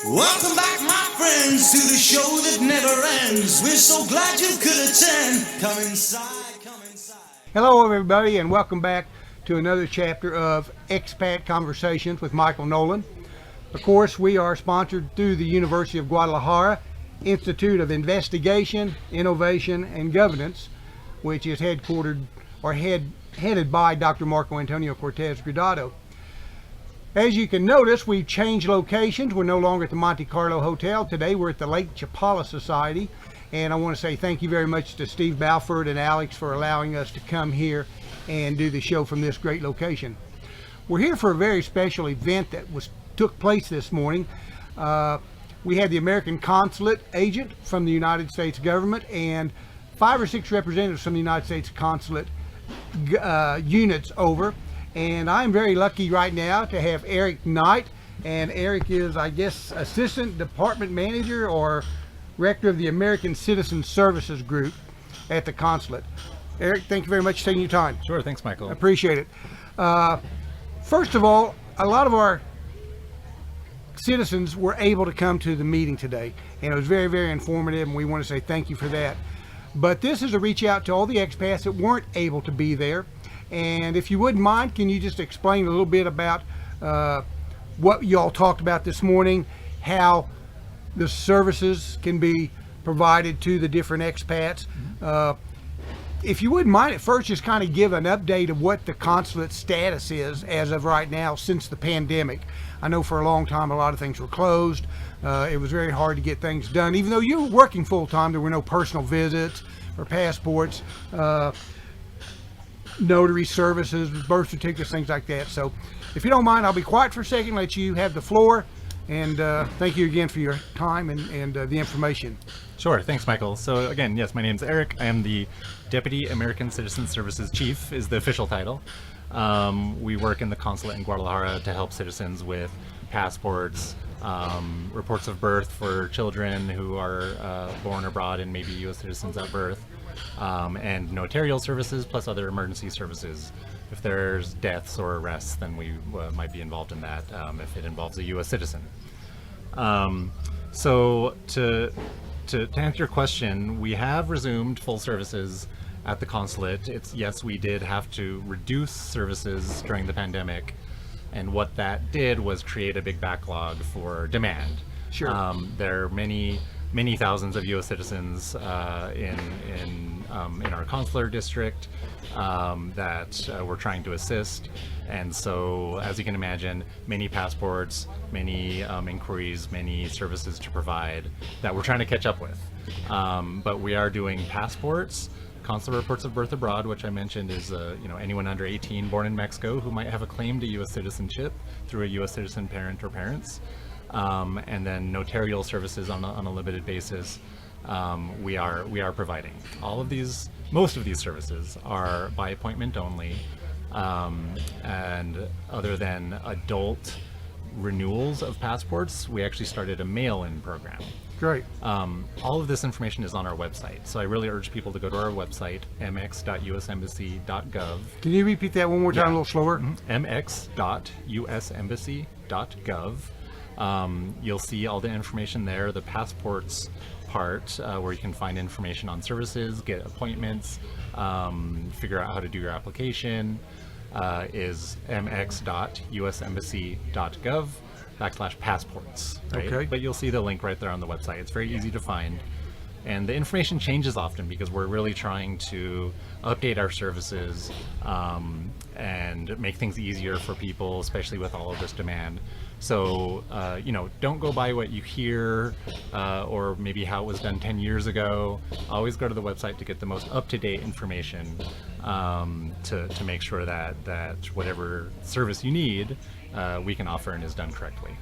Welcome back, my friends, to the show that never ends. We're so glad you could attend. Come inside, come inside. Hello, everybody, and welcome back to another chapter of Expat Conversations with Michael Nolen. Of course, we are sponsored through the University of Guadalajara Institute of Investigation, Innovation, and Governance, which is headquartered or headed by Dr. Marco Antonio Cortez Gradado. As you can notice, we've changed locations. We're no longer at the Monte Carlo Hotel. Today we're at the Lake Chapala Society, and I want to say thank you very much to Steve Balford and Alex for allowing us to come here and do the show from this great location. We're here for a very special event that took place this morning. We had the American consulate agent from the United States government and 5 or 6 representatives from the United States consulate units over. And I'm very lucky right now to have Erik Knight, and Erik is, I guess, Assistant Department Manager or Director of the American Citizen Services Group at the consulate. Erik, thank you very much for taking your time. Sure, thanks, Michael. I appreciate it. First of all, a lot of our citizens were able to come to the meeting today, and it was very, very informative, and we want to say thank you for that. But this is a reach out to all the expats that weren't able to be there. And if you wouldn't mind, can you just explain a little bit about what y'all talked about this morning, how the services can be provided to the different expats? If you wouldn't mind at first, just kind of give an update of what the consulate status is as of right now since the pandemic. I know for a long time a lot of things were closed. It was very hard to get things done. Even though you were working full time, there were no personal visits or passports. Notary services, birth certificates, things like that. So if you don't mind, I'll be quiet for a second, let you have the floor, and thank you again for your time and the information. Sure, thanks, Michael. So again, yes, my name's Erik. I am the Deputy American Citizen Services Chief, is the official title. We work in the consulate in Guadalajara to help citizens with passports, reports of birth for children who are born abroad and maybe U.S. citizens at birth, and notarial services plus other emergency services. If there's deaths or arrests, then we might be involved in that if it involves a U.S. citizen. So to answer your question, we have resumed full services at the consulate. Yes, we did have to reduce services during the pandemic, and what that did was create a big backlog for demand. Sure. There are many thousands of U.S. citizens in our consular district that we're trying to assist, and so as you can imagine, many passports, many inquiries, many services to provide that we're trying to catch up with. But we are doing passports, consular reports of birth abroad, which I mentioned is anyone under 18 born in Mexico who might have a claim to U.S. citizenship through a U.S. citizen parent or parents. And then notarial services on a limited basis. We are providing all of these. Most of these services are by appointment only, and other than adult renewals of passports, we actually started a mail-in program. Great. All of this information is on our website, so I really urge people to go to our website, mx.usembassy.gov. Can you repeat that one more time, a little slower? mx.usembassy.gov. You'll see all the information there. The passports part, where you can find information on services, get appointments, figure out how to do your application, is mx.usembassy.gov/passports. Right? Okay. But you'll see the link right there on the website. It's very easy to find. And the information changes often because we're really trying to update our services and make things easier for people, especially with all of this demand. So, don't go by what you hear or maybe how it was done 10 years ago. Always go to the website to get the most up-to-date information to make sure that whatever service you need, we can offer and is done correctly.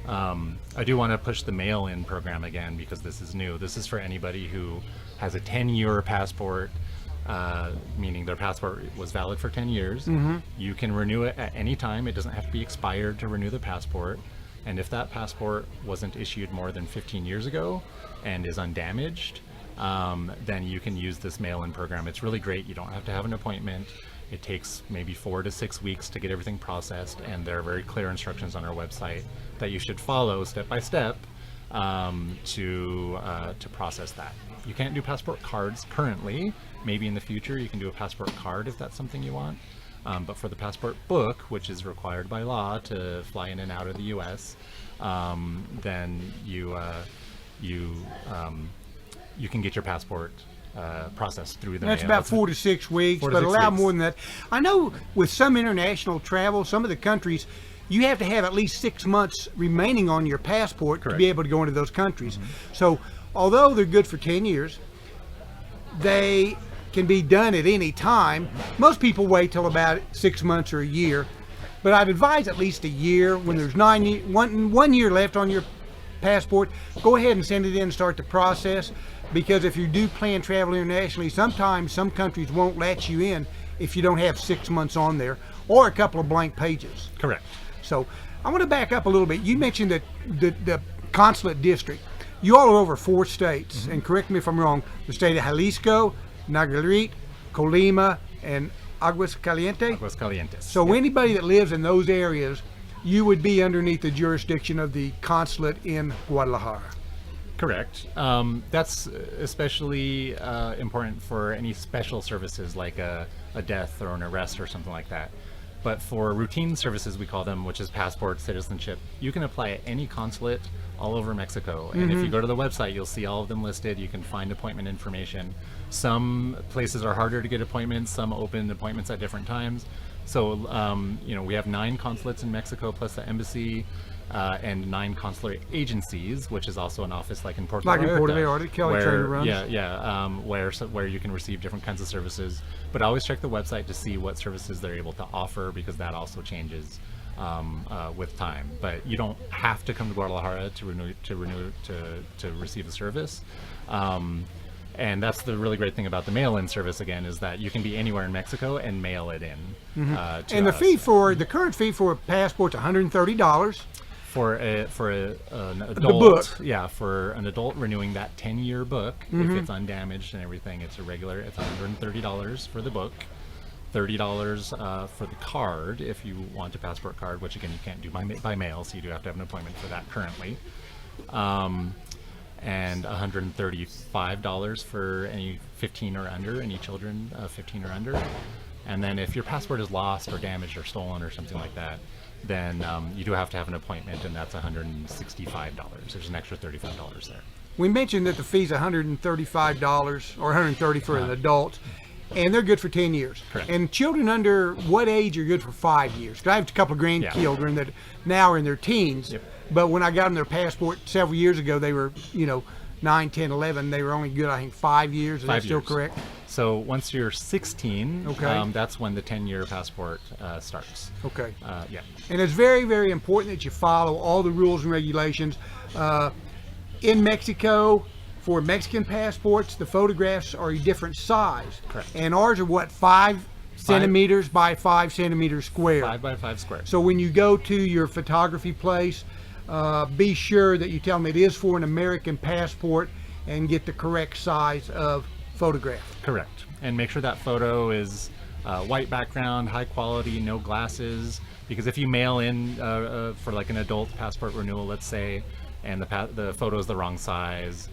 I do want to push the mail-in program again because this is new. This is for anybody who has a 10-year passport, meaning their passport was valid for 10 years. Mm-hmm. You can renew it at any time. It doesn't have to be expired to renew the passport. And if that passport wasn't issued more than 15 years ago and is undamaged, then you can use this mail-in program. It's really great. You don't have to have an appointment. It takes maybe 4 to 6 weeks to get everything processed, and there are very clear instructions on our website that you should follow step by step to process that. You can't do passport cards currently. Maybe in the future you can do a passport card if that's something you want. But for the passport book, which is required by law to fly in and out of the U.S., then you can get your passport processed through the mail. That's about 4 to 6 weeks, but allow more than that. I know with some international travel, some of the countries, you have to have at least 6 months remaining on your passport to be able to go into those countries. So although they're good for 10 years, they can be done at any time. Most people wait till about 6 months or a year, but I'd advise at least a year. When there's 1 year left on your passport, go ahead and send it in and start the process, because if you do plan travel internationally, sometimes some countries won't let you in if you don't have 6 months on there or a couple of blank pages. Correct. So I want to back up a little bit. You mentioned that the consulate district, you all are over 4 states, and correct me if I'm wrong, the state of Jalisco, Nayarit, Colima, and Aguascalientes. Aguascalientes. So anybody that lives in those areas, you would be underneath the jurisdiction of the consulate in Guadalajara. Correct. That's especially important for any special services like a death or an arrest or something like that. But for routine services, we call them, which is passport, citizenship, you can apply at any consulate all over Mexico. And if you go to the website, you'll see all of them listed. You can find appointment information. Some places are harder to get appointments. Some open appointments at different times. So, we have 9 consulates in Mexico plus the embassy, and 9 consular agencies, which is also an office like in Puerto Vallarta. Like in Puerto Vallarta, Kelly Trainer runs. Where you can receive different kinds of services. But always check the website to see what services they're able to offer, because that also changes with time. But you don't have to come to Guadalajara to receive the service. And that's the really great thing about the mail-in service, again, is that you can be anywhere in Mexico and mail it in. And the current fee for a passport's $130. For an adult, the book. Yeah, for an adult renewing that 10-year book, if it's undamaged and everything, it's $130 for the book, $30 for the card if you want a passport card, which again you can't do by mail, so you do have to have an appointment for that currently, and $135 for any 15 or under, any children 15 or under, and then if your passport is lost or damaged or stolen or something like that, then you do have to have an appointment, and that's $165. There's an extra $35 there. We mentioned that the fee's $135 or $130 for an adult, and they're good for 10 years. Correct. And children under what age are good for 5 years? 'Cause I have a couple of grandchildren that now are in their teens, but when I got them their passport several years ago, they were, 9, 10, 11. They were only good, I think, 5 years. Is that still correct? So once you're 16, that's when the 10-year passport starts. Okay. Yeah. And it's very, very important that you follow all the rules and regulations. In Mexico, for Mexican passports, the photographs are a different size. Correct. And ours are 5 centimeters by 5 centimeters square. 5 by 5 square. So when you go to your photography place, be sure that you tell them it is for an American passport and get the correct size of photograph. Correct. And make sure that photo is white background, high quality, no glasses, because if you mail in for like an adult passport renewal, let's say, and the photo is the wrong size,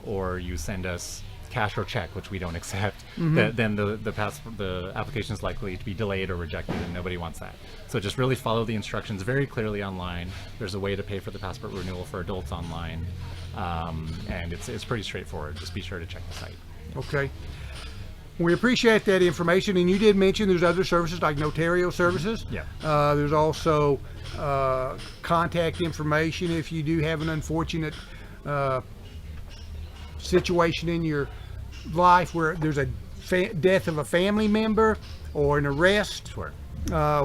or you send us cash or check, which we don't accept, then the application is likely to be delayed or rejected, and nobody wants that. So just really follow the instructions very clearly online. There's a way to pay for the passport renewal for adults online, and it's pretty straightforward. Just be sure to check the site. Okay. We appreciate that information, and you did mention there's other services like notarial services. Yeah. There's also contact information if you do have an unfortunate situation in your life where there's a death of a family member or an arrest. Sure.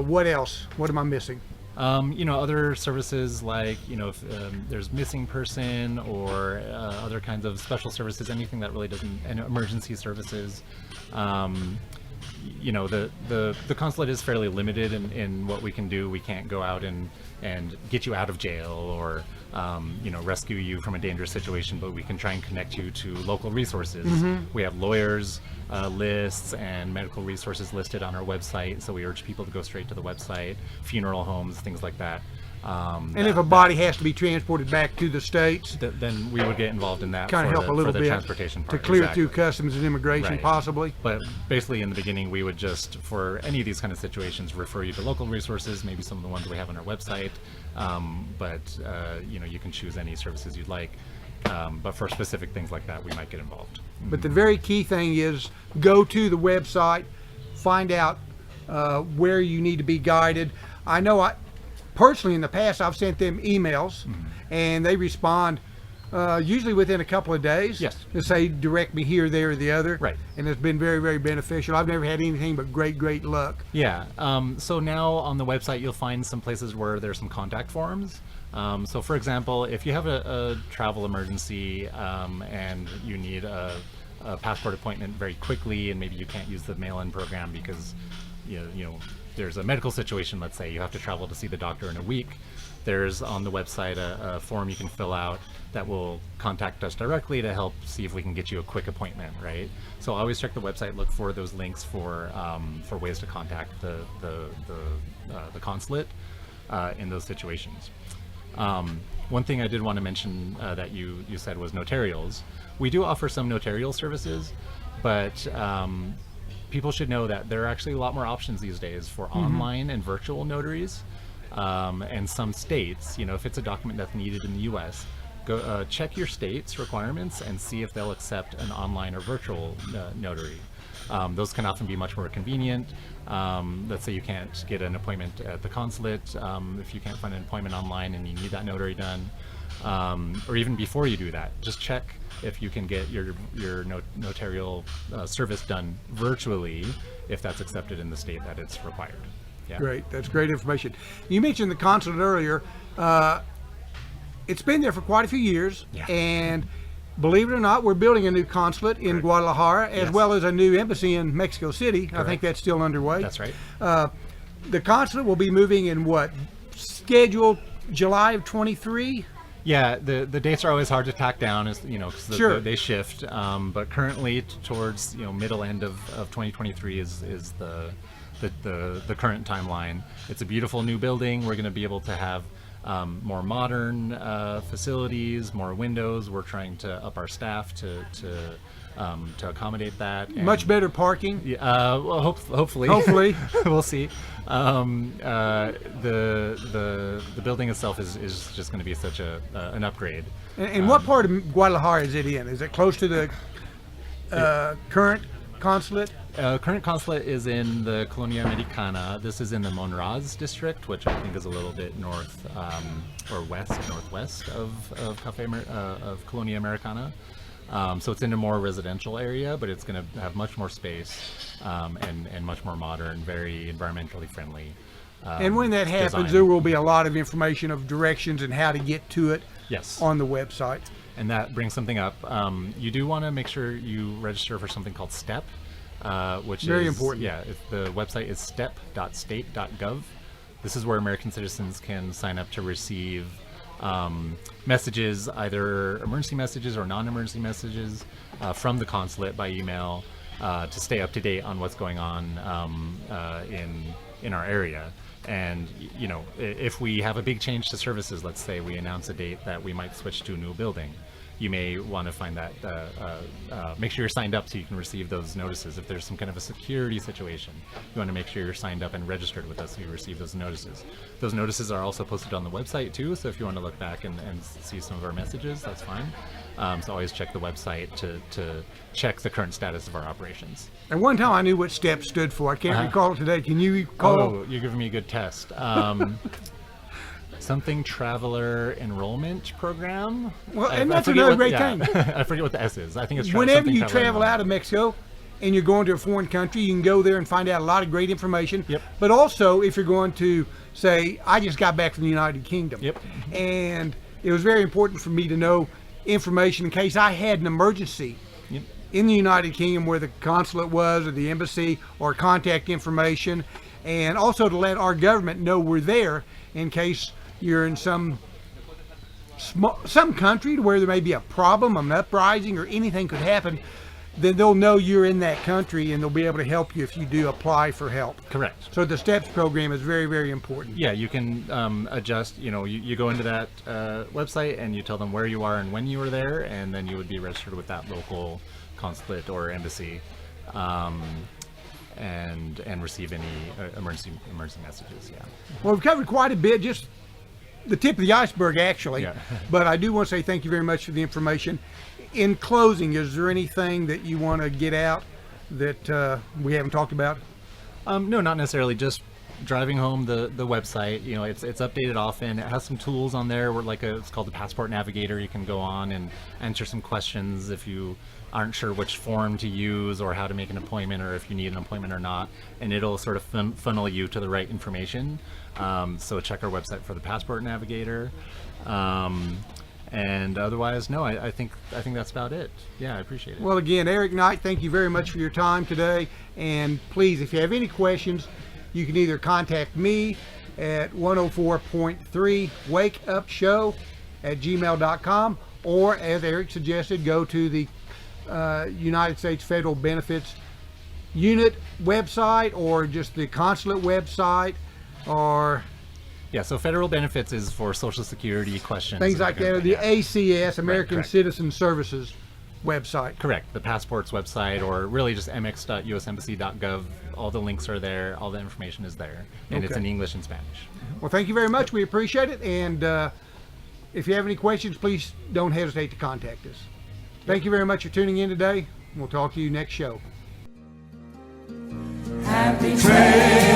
What else? What am I missing? Other services like, if there's missing person or other kinds of special services, anything that really doesn't, and emergency services. the consulate is fairly limited in what we can do. We can't go out and get you out of jail or rescue you from a dangerous situation, but we can try and connect you to local resources. We have lawyers lists and medical resources listed on our website, so we urge people to go straight to the website. Funeral homes, things like that. And if a body has to be transported back to the States, then we would get involved in that. Kind of help a little for the bit transportation part, to clear through customs and immigration, Right. possibly. But basically, in the beginning, we would just, for any of these kind of situations, refer you to local resources, maybe some of the ones we have on our website. You can choose any services you'd like. But for specific things like that, we might get involved. But the very key thing is go to the website, find out where you need to be guided. I know personally in the past I've sent them emails and they respond usually within a couple of days. Yes. To say direct me here, there, or the other. Right. And it's been very, very beneficial. I've never had anything but great luck. Yeah. So now on the website, you'll find some places where there's some contact forms. So for example, if you have a travel emergency and you need a passport appointment very quickly, and maybe you can't use the mail-in program because there's a medical situation, let's say you have to travel to see the doctor in a week, there's on the website a form you can fill out that will contact us directly to help see if we can get you a quick appointment, right? So always check the website, look for those links for ways to contact the consulate in those situations. One thing I did want to mention that you said was notarials. We do offer some notarial services, but people should know that there are actually a lot more options these days for online and virtual notaries. And some states, if it's a document that's needed in the U.S., go check your state's requirements and see if they'll accept an online or virtual notary. Those can often be much more convenient. Let's say you can't get an appointment at the consulate, if you can't find an appointment online and you need that notary done, or even before you do that, just check if you can get your notarial service done virtually, if that's accepted in the state that it's required. Yeah. Great, that's great information. You mentioned the consulate earlier. It's been there for quite a few years, and believe it or not, we're building a new consulate in Guadalajara, as well as a new embassy in Mexico City. Correct. I think that's still underway. That's right. The consulate will be moving in scheduled July of 23? Yeah, the dates are always hard to tack down, because Sure. they shift. But currently, towards middle end of 2023 is the current timeline. It's a beautiful new building. We're going to be able to have more modern facilities, more windows. We're trying to up our staff to accommodate that. And, Much better parking. well, hopefully. Hopefully. We'll see. The building itself is just going to be such an upgrade. And what part of Guadalajara is it in? Is it close to the current consulate? Current consulate is in the Colonia Americana. This is in the Monraz district, which I think is a little bit northwest of Colonia Americana. So it's in a more residential area, but it's going to have much more space and much more modern, very environmentally friendly. And when that happens, design. there will be a lot of information of directions and how to get to it Yes. on the website. And that brings something up. You do want to make sure you register for something called STEP, which Very is important. Yeah, the website is step.state.gov. This is where American citizens can sign up to receive messages, either emergency messages or non-emergency messages, from the consulate by email to stay up to date on what's going on in our area. And if we have a big change to services, let's say we announce a date that we might switch to a new building, you may want to find that, make sure you're signed up so you can receive those notices. If there's some kind of a security situation, you want to make sure you're signed up and registered with us so you receive those notices. Those notices are also posted on the website too, so if you want to look back and see some of our messages, that's fine. So always check the website to check the current status of our operations. And one time I knew what STEP stood for. I can't recall it today. Can you recall? Oh, you're giving me a good test. Something traveler enrollment program. Well, I and that's forget another what- great yeah. thing. I forget what the S is. I think it's Whenever something you traveler travel out enrollment. of Mexico and you're going to a foreign country, you can go there and find out a lot of great information. Yep. But also, if you're going to say, I just got back from the United Kingdom. Yep. And it was very important for me to know information in case I had an emergency. Yep. in the United Kingdom where the consulate was or the embassy, or contact information, and also to let our government know we're there in case you're in some country where there may be a problem, an uprising, or anything could happen. Then they'll know you're in that country and they'll be able to help you if you do apply for help. Correct. So the STEPS program is very, very important. Yeah, you can adjust, you go into that website and you tell them where you are and when you were there, and then you would be registered with that local consulate or embassy, and receive any emergency messages. Yeah. Well, we've covered quite a bit, just the tip of the iceberg actually. Yeah. But I do want to say thank you very much for the information. In closing, is there anything that you want to get out that we haven't talked about? No, not necessarily. Just driving home the website. It's updated often. It has some tools on there where it's called the Passport Navigator. You can go on and answer some questions if you aren't sure which form to use or how to make an appointment, or if you need an appointment or not, and it'll sort of funnel you to the right information. So check our website for the Passport Navigator. And otherwise, no, I think that's about it. Yeah, I appreciate it. Well, again, Eric Knight, thank you very much for your time today. And please, if you have any questions, you can either contact me at 104.3wakeupshow@gmail.com, or, as Eric suggested, go to the United States Federal Benefits Unit website, or just the consulate website, or... Yeah, so federal benefits is for Social Security questions. Things like that, or the ACS, American Right, Citizen Services website. Correct. The passports website, or really just mx.usembassy.gov. All the links are there. All the information is there. And it's Okay. in English and Spanish. Well, thank you very much. We appreciate it. And if you have any questions, please don't hesitate to contact us. Thank you very much for tuning in today. We'll talk to you next show. Happy trail.